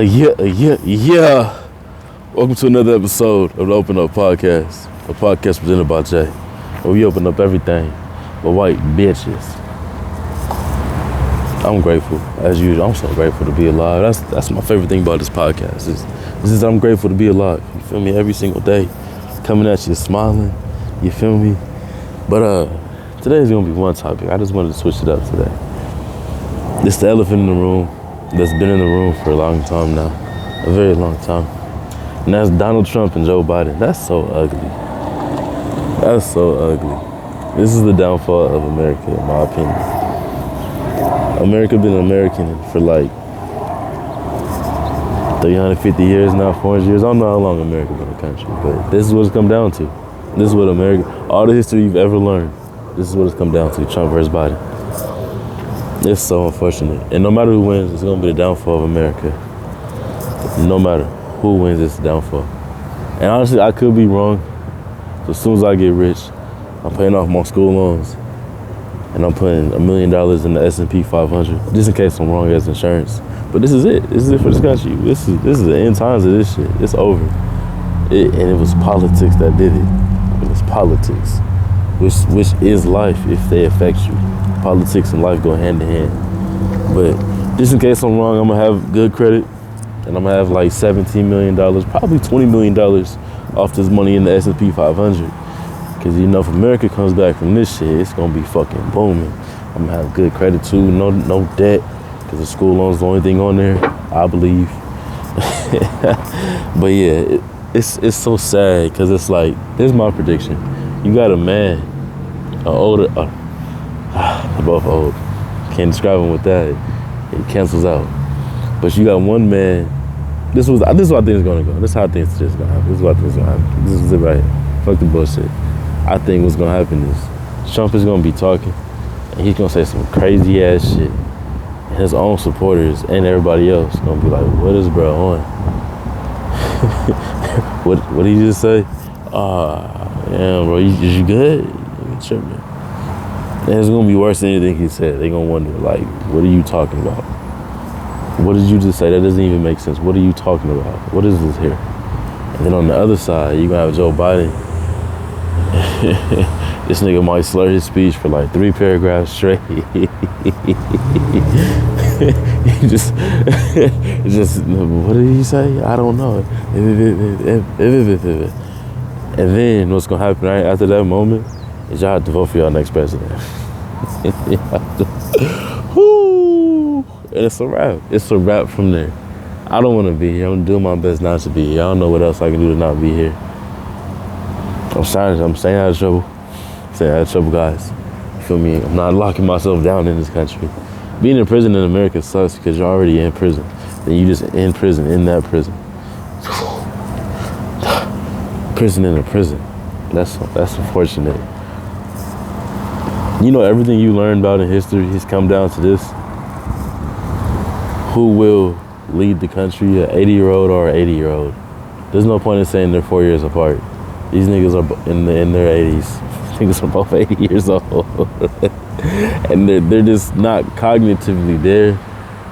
Yeah. Welcome to another episode of the Open Up Podcast, a podcast presented by Jay, where we open up everything but white bitches. I'm grateful, as usual. I'm so grateful to be alive. That's my favorite thing about this podcast. Is I'm grateful to be alive. You feel me? Every single day, coming at you, smiling. You feel me? But today's gonna be one topic. I just wanted to switch it up today. It's the elephant in the room that's been in the room for a long time now, a very long time. And that's Donald Trump and Joe Biden. That's so ugly. That's so ugly. This is the downfall of America, in my opinion. America been American for like 350 years now, 400 years. I don't know how long America been a country, but this is what it's come down to. This is what America, all the history you've ever learned, this is what it's come down to, Trump versus Biden. It's so unfortunate. And no matter who wins, it's gonna be the downfall of America. No matter who wins, it's the downfall. And honestly, I could be wrong. So as soon as I get rich, I'm paying off my school loans. And I'm putting $1 million in the S&P 500, just in case I'm wrong as insurance. But this is it. This is it for this country. This is the end times of this shit. It's over. And it was politics that did it. It was politics, which is life if they affect you. Politics and life go hand in hand. But just in case I'm wrong, I'm gonna have good credit, and I'm gonna have like $17 million, probably $20 million off this money in the S&P 500. Cause you know, if America comes back from this shit, it's gonna be fucking booming. I'm gonna have good credit too, no debt, cause the school loan's the only thing on there, I believe. But yeah, it's so sad, cause it's like, this is my prediction. You got a man, they're both old. Can't describe him with that. It cancels out. But you got one man. This is what I think is gonna go. This is how I think it's just gonna happen. This is what I think is gonna happen. This is it right here. Fuck the bullshit. I think what's gonna happen is Trump is gonna be talking, and he's gonna say some crazy ass shit. And his own supporters and everybody else gonna be like, "What is bro on? What did he just say? Damn, bro, you good? You tripping?" And it's gonna be worse than anything he said. They gonna wonder, like, what are you talking about? What did you just say? That doesn't even make sense. What are you talking about? What is this here? And then on the other side, you gonna have Joe Biden. This nigga might slur his speech for like 3 paragraphs straight. just, what did he say? I don't know. And then what's gonna happen right after that moment is y'all have to vote for y'all next president. And it's a wrap. It's a wrap from there. I don't want to be here. I'm doing my best not to be here. I don't know what else I can do to not be here. I'm staying out of trouble. Staying out of trouble, guys. You feel me? I'm not locking myself down in this country. Being in prison in America sucks because you're already in prison. Then you just in prison, in that prison. Prison in a prison. That's unfortunate. You know, everything you learned about in history has come down to this. Who will lead the country, an 80-year-old or an 80-year-old? There's no point in saying they're 4 years apart. These niggas are in their 80s. Niggas are both 80 years old. And they're just not cognitively there.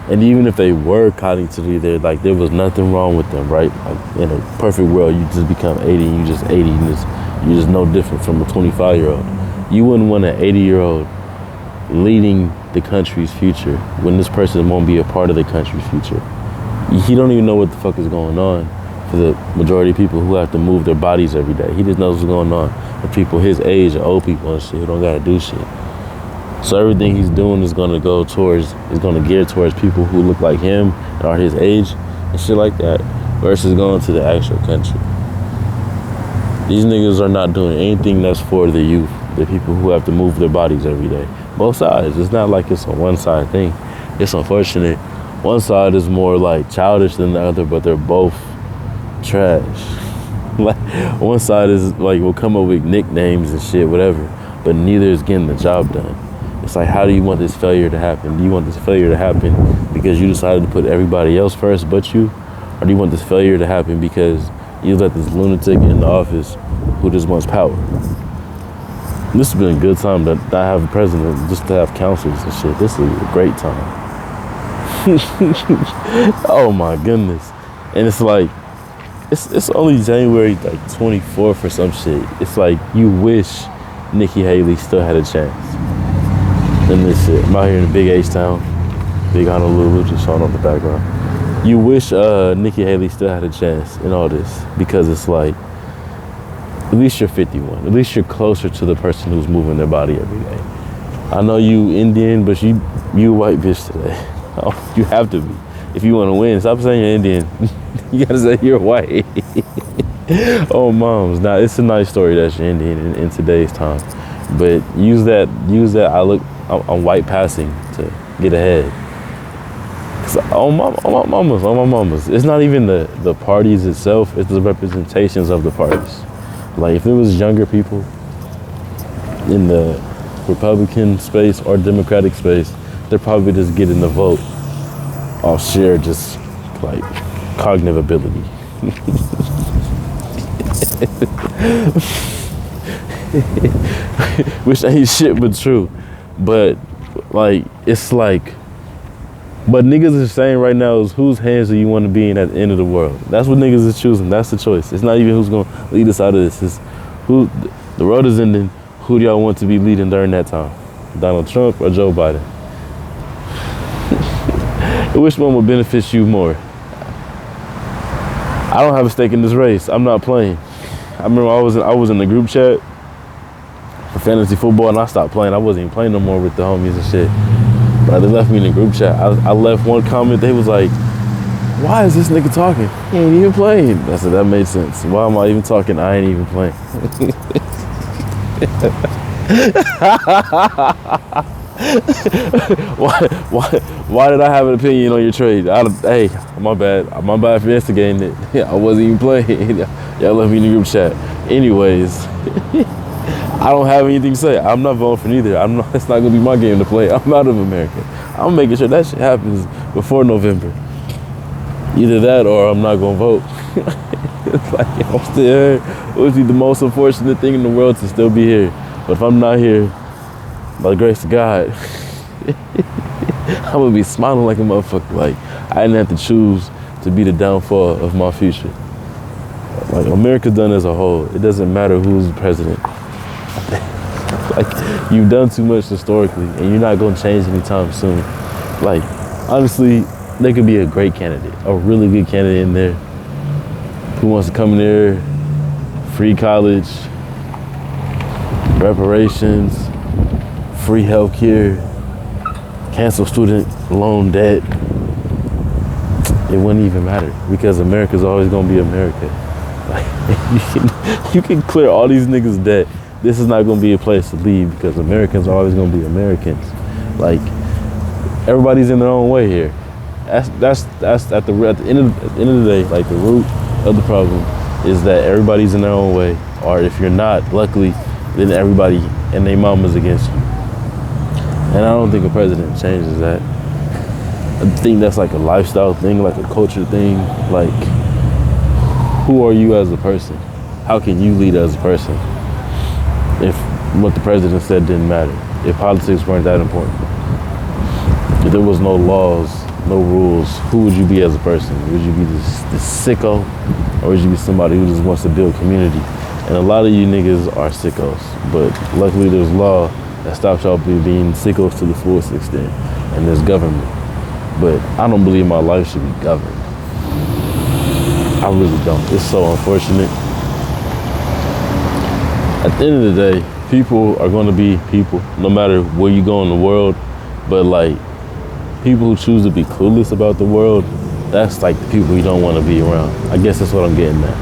And even if they were cognitively there, like, there was nothing wrong with them, right? Like, in a perfect world, you just become 80 and you just 80. You're just no different from a 25-year-old. You wouldn't want an 80-year-old leading the country's future when this person won't be a part of the country's future. He don't even know what the fuck is going on for the majority of people who have to move their bodies every day. He just knows what's going on for people his age or old people and shit who don't gotta do shit. So everything he's doing is gonna gear towards people who look like him and are his age and shit like that, versus going to the actual country. These niggas are not doing anything that's for the youth, the people who have to move their bodies every day. Both sides. It's not like it's a one-side thing. It's unfortunate. One side is more like childish than the other, but they're both trash. Like, one side is like, will come up with nicknames and shit, whatever, but neither is getting the job done. It's like, how do you want this failure to happen? Do you want this failure to happen because you decided to put everybody else first but you? Or do you want this failure to happen because you let this lunatic in the office who just wants power? This has been a good time to not have a president, just to have councils and shit. This is a great time. Oh my goodness. And it's like, it's only January like 24th or some shit. It's like you wish Nikki Haley still had a chance in this shit. I'm out here in big H-Town, big Honolulu, just showing up the background. You wish Nikki Haley still had a chance in all this, because it's like, at least you're 51. At least you're closer to the person who's moving their body every day. I know you Indian, but you a white bitch today. You have to be. If you want to win, stop saying you're Indian. You gotta say you're white. Oh, moms. Now, it's a nice story that you're Indian in today's time. But use that I'm white passing to get ahead. On my mamas. It's not even the parties itself, it's the representations of the parties. Like, if it was younger people in the Republican space or Democratic space, they're probably just getting the vote off sheer just like cognitive ability. Which ain't shit but true. But like, it's like, but niggas is saying right now is whose hands do you want to be in at the end of the world? That's what niggas is choosing. That's the choice. It's not even who's gonna lead us out of this. It's who the world is ending. Who do y'all want to be leading during that time? Donald Trump or Joe Biden? Which one would benefit you more? I don't have a stake in this race. I'm not playing. I remember I was in the group chat for fantasy football, and I stopped playing. I wasn't even playing no more with the homies and shit. But they left me in the group chat. I left one comment. They was like, "Why is this nigga talking? He ain't even playing." I said, that made sense. Why am I even talking? I ain't even playing. Why did I have an opinion on your trade? Hey, my bad for instigating it. I wasn't even playing. Y'all left me in the group chat. Anyways, I don't have anything to say. I'm not voting for neither. It's not gonna be my game to play. I'm out of America. I'm making sure that shit happens before November. Either that or I'm not gonna vote. It's like, I'm still here. It would be the most unfortunate thing in the world to still be here. But if I'm not here, by the grace of God, I'm gonna be smiling like a motherfucker. Like, I didn't have to choose to be the downfall of my future. Like, America's done as a whole. It doesn't matter who's president. Like, you've done too much historically, and you're not gonna change anytime soon. Like, honestly, there could be a great candidate, a really good candidate in there who wants to come in there, free college, reparations, free healthcare, cancel student loan debt. It wouldn't even matter, because America's always gonna be America. Like, you can clear all these niggas' debt. This is not gonna be a place to leave, because Americans are always gonna be Americans. Like, everybody's in their own way here. That's at the end of the day, like, the root of the problem is that everybody's in their own way, or if you're not, luckily, then everybody and their mama's against you. And I don't think a president changes that. I think that's like a lifestyle thing, like a culture thing. Like, who are you as a person? How can you lead as a person if what the president said didn't matter? If politics weren't that important? If there was no laws, no rules, who would you be as a person? Would you be this sicko, or would you be somebody who just wants to build community? And a lot of you niggas are sickos, but luckily there's law that stops y'all being sickos to the fullest extent, and there's government. But I don't believe my life should be governed. I really don't. It's so unfortunate. At the end of the day, people are going to be people, no matter where you go in the world. But like, people who choose to be clueless about the world, that's like the people you don't want to be around. I guess that's what I'm getting at.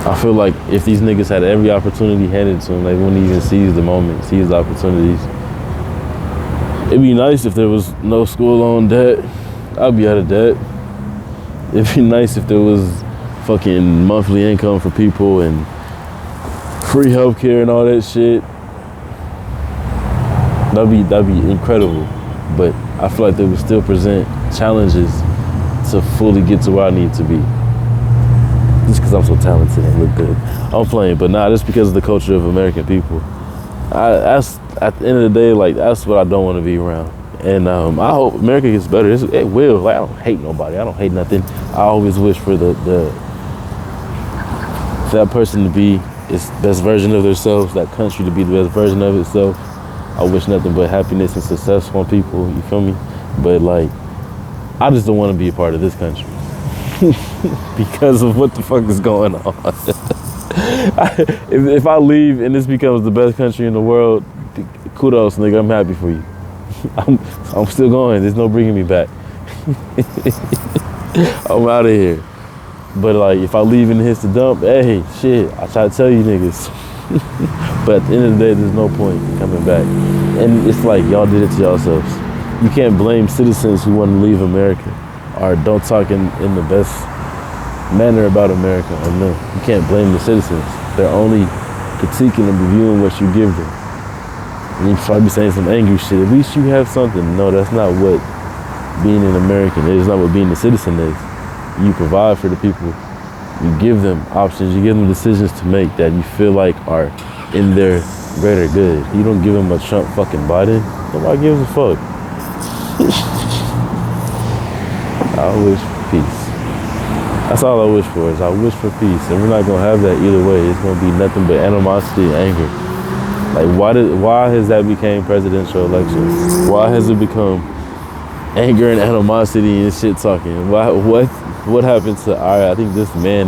I feel like if these niggas had every opportunity handed to them, they wouldn't even seize the moment, seize the opportunities. It'd be nice if there was no school loan debt. I'd be out of debt. It'd be nice if there was fucking monthly income for people and free healthcare and all that shit. That'd be incredible. But I feel like they would still present challenges to fully get to where I need to be. Just because I'm so talented and look good. I'm playing, but nah, just because of the culture of American people. That's, at the end of the day, like, that's what I don't want to be around. And I hope America gets better. It will. Like, I don't hate nobody. I don't hate nothing. I always wish for for that person to be its best version of themselves, that country to be the best version of itself. I wish nothing but happiness and success on people, you feel me? But like, I just don't want to be a part of this country because of what the fuck is going on. If I leave and this becomes the best country in the world, kudos, nigga, I'm happy for you. I'm still going, there's no bringing me back. I'm out of here. But like, if I leave and it hits the dump, hey, shit, I try to tell you niggas. But at the end of the day, there's no point in coming back. And it's like, y'all did it to yourselves. You can't blame citizens who want to leave America or don't talk in the best manner about America on them. You can't blame the citizens. They're only critiquing and reviewing what you give them. And you probably be saying some angry shit. At least you have something. No, that's not what being an American is. It's not what being a citizen is. You provide for the people. You give them options. You give them decisions to make that you feel like are in their greater good. You don't give them a Trump fucking Biden. Nobody gives a fuck. I wish for peace. That's all I wish for, is I wish for peace. And we're not gonna have that either way. It's gonna be nothing but animosity and anger. Like, why has that became presidential election? Why has it become anger and animosity and shit talking? What happened to I think this man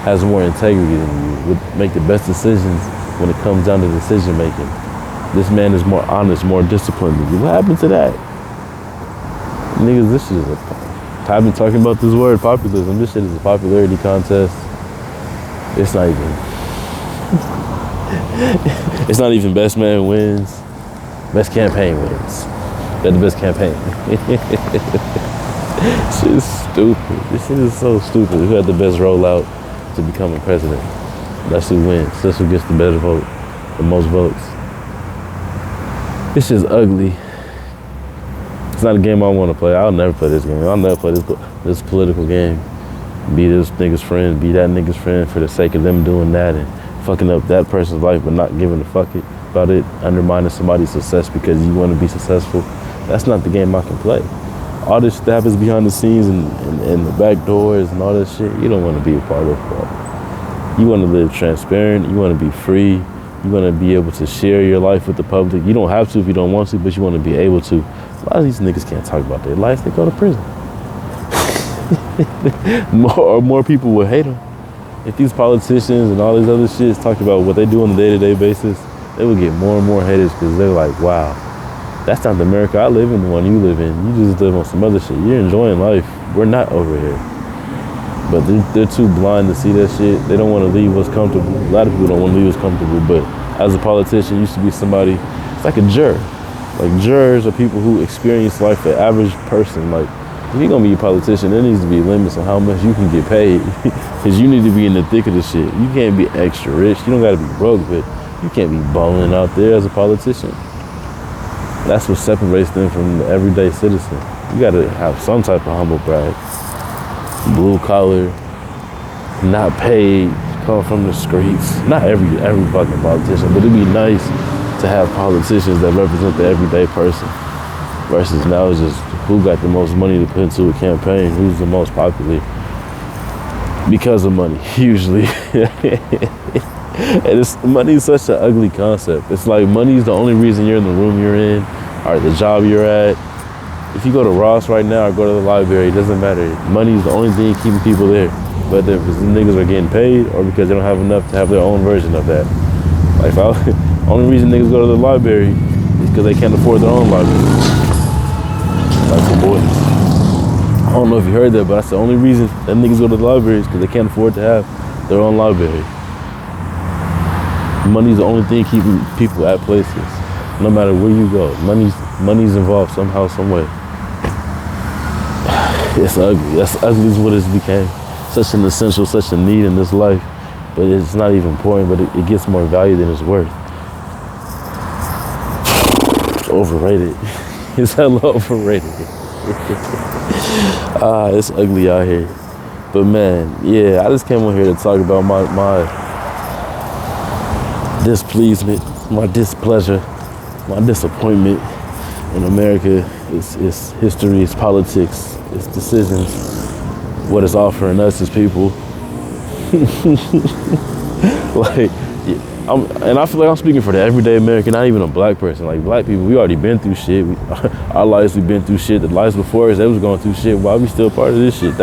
has more integrity than you, would make the best decisions when it comes down to decision making. This man is more honest, more disciplined than you. What happened to that? Niggas, this shit is I've been talking about this word, populism. This shit is a popularity contest. It's not even, it's not even best man wins. Best campaign wins. They're the best campaign. Shit is stupid. This shit is so stupid. Who had the best rollout to becoming president? That's who wins. That's who gets the better vote, the most votes. This shit's ugly. It's not a game I want to play. I'll never play this game. I'll never play this political game. Be this nigga's friend, be that nigga's friend for the sake of them doing that and fucking up that person's life but not giving a fuck about it, undermining somebody's success because you want to be successful. That's not the game I can play. All this shit that happens behind the scenes and the back doors and all that shit, you don't want to be a part of that. You want to live transparent. You want to be free. You want to be able to share your life with the public. You don't have to if you don't want to, but you want to be able to. A lot of these niggas can't talk about their life. They go to prison. more people will hate them. If these politicians and all these other shits talk about what they do on a day-to-day basis, they will get more and more haters because they're like, wow, that's not the America I live in, the one you live in. You just live on some other shit. You're enjoying life. We're not over here. But they're too blind to see that shit. They don't want to leave what's comfortable. A lot of people don't want to leave what's comfortable, but as a politician, you used to be somebody, it's like a juror. Like, jurors are people who experience life, the average person. Like, if you're gonna be a politician, there needs to be limits on how much you can get paid. Because you need to be in the thick of the shit. You can't be extra rich. You don't gotta be broke, but you can't be balling out there as a politician. That's what separates them from the everyday citizen. You gotta have some type of humble brag. Blue collar, not paid, come from the streets. Not every fucking politician, but it'd be nice to have politicians that represent the everyday person. Versus now it's just who got the most money to put into a campaign, who's the most popular because of money, usually. And money is such an ugly concept. It's like money's the only reason you're in the room you're in or the job you're at. If you go to Ross right now or go to the library, it doesn't matter. Money is the only thing keeping people there. Whether if the niggas are getting paid or because they don't have enough to have their own version of that. Like, only reason niggas go to the library is because they can't afford their own library. Like the boys. I don't know if you heard that, but that's the only reason that niggas go to the library is because they can't afford to have their own library. Money's the only thing keeping people at places. No matter where you go, money's involved somehow, some way. It's ugly. That's ugly is what it's became. Such an essential, such a need in this life. But it's not even important, but it gets more value than it's worth. Overrated. It's hella overrated. It's ugly out here. But man, yeah, I just came on here to talk about my displeasement, my displeasure, my disappointment In America, it's history, it's politics, it's decisions. What it's offering us as people. Like, and I feel like I'm speaking for the everyday American, not even a black person. Like, black people, we already been through shit. Our lives, we've been through shit. The lives before us, they was going through shit. Why we still part of this shit?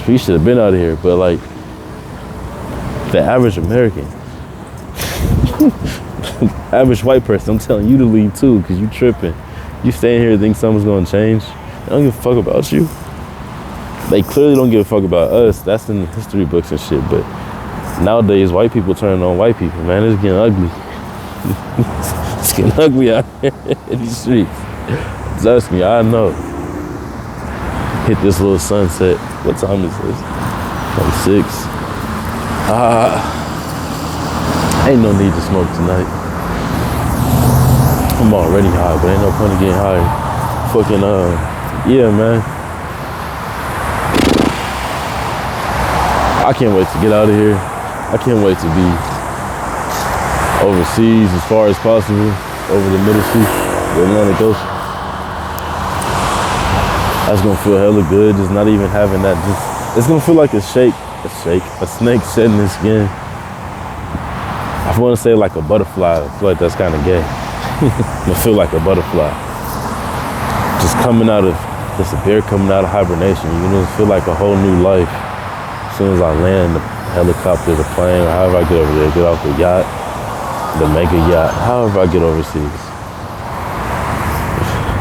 We should have been out of here. But like, the average American, average white person, I'm telling you to leave too, because you tripping. You staying here and think something's gonna change. They don't give a fuck about you. They clearly don't give a fuck about us. That's in the history books and shit. But nowadays, white people turning on white people, man. It's getting ugly. It's getting ugly out here in these streets. Trust me, I know. Hit this little sunset. What time is this? Like 6. Ain't no need to smoke tonight. I'm already high, but ain't no point in getting higher. Fucking, yeah, man. I can't wait to get out of here. I can't wait to be overseas as far as possible, over the Middle Sea, the Atlantic Ocean. That's gonna feel hella good, just not even having that. It's gonna feel like a snake shedding its skin. I want to say like a butterfly. I feel like that's kind of gay. It feel like a butterfly, just coming out of, just a bear coming out of hibernation. You know, it feel like a whole new life. As soon as I land the helicopter, the plane, or however I get over there, get off the yacht, the mega yacht, however I get overseas.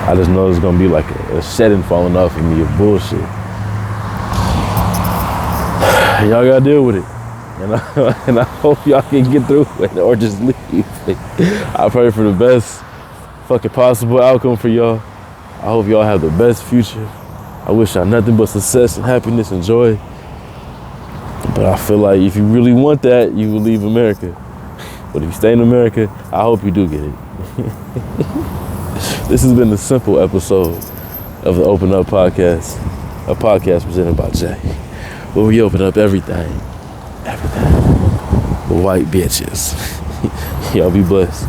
I just know it's gonna be like a shedding falling off of me of bullshit. And y'all gotta deal with it. And I hope y'all can get through it or just leave. I pray for the best fucking possible outcome for y'all. I hope y'all have the best future. I wish y'all nothing but success and happiness and joy. But I feel like if you really want that, you will leave America. But if you stay in America, I hope you do get it. This has been a simple episode of the Open Up Podcast, a podcast presented by Jay, where we open up everything with white bitches. Y'all be blessed.